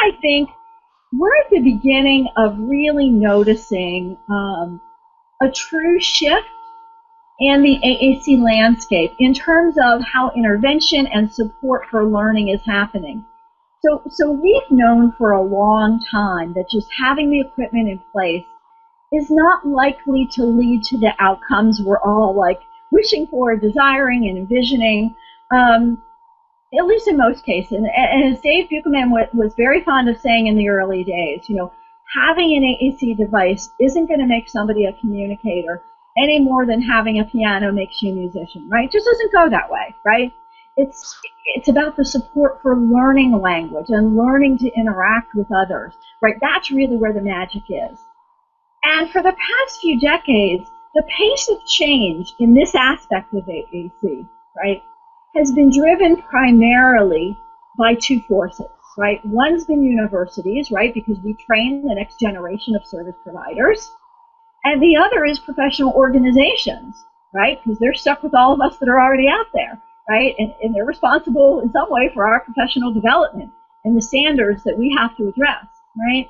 I think we're at the beginning of really noticing a true shift in the AAC landscape in terms of how intervention and support for learning is happening. So we've known for a long time that just having the equipment in place is not likely to lead to the outcomes we're all like wishing for, desiring, and envisioning, at least in most cases. And as Dave Buchanan was very fond of saying in the early days, having an AAC device isn't going to make somebody a communicator any more than having a piano makes you a musician, right? It just doesn't go that way, right? It's about the support for learning language and learning to interact with others, right? That's really where the magic is. And for the past few decades, the pace of change in this aspect of AAC, right, has been driven primarily by two forces, right? One's been universities, right, because we train the next generation of service providers. And the other is professional organizations, right, because they're stuck with all of us that are already out there, right? And they're responsible in some way for our professional development and the standards that we have to address, right?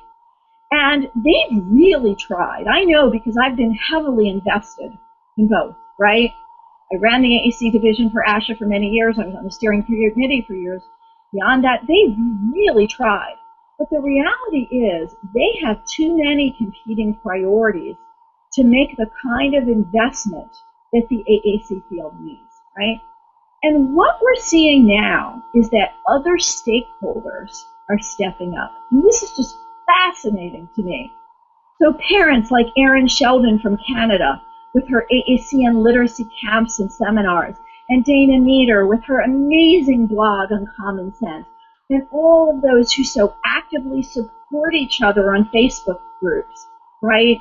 And they've really tried. I know because I've been heavily invested in both, right? I ran the AAC division for ASHA for many years. I was on the steering committee for years. Beyond that, they've really tried. But the reality is they have too many competing priorities to make the kind of investment that the AAC field needs, right? And what we're seeing now is that other stakeholders are stepping up. And this is just fascinating to me. So parents like Erin Sheldon from Canada with her AAC and literacy camps and seminars, and Dana Nieder with her amazing blog on common sense, and all of those who so actively support each other on Facebook groups, right?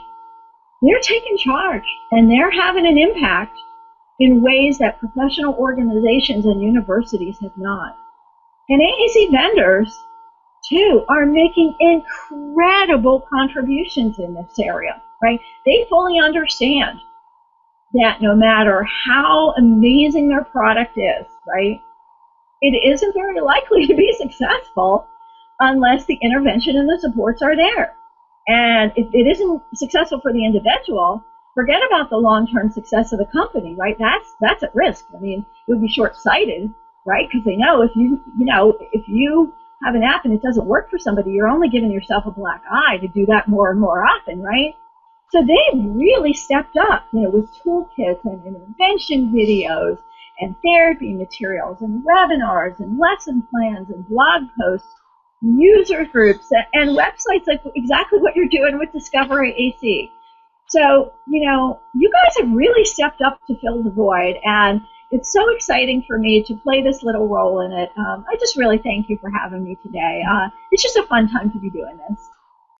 They're taking charge, and they're having an impact in ways that professional organizations and universities have not. And AAC vendors, too, are making incredible contributions in this area, right? They fully understand that no matter how amazing their product is, right, it isn't very likely to be successful unless the intervention and the supports are there. And if it isn't successful for the individual, forget about the long-term success of the company, right? That's at risk. I mean, it would be short-sighted, right? Because they know if you have an app and it doesn't work for somebody, you're only giving yourself a black eye to do that more and more often, right? So they've really stepped up, with toolkits and intervention videos and therapy materials and webinars and lesson plans and blog posts, user groups, and websites like exactly what you're doing with Discover AAC. So, you guys have really stepped up to fill the void, and it's so exciting for me to play this little role in it. I just really thank you for having me today. It's just a fun time to be doing this.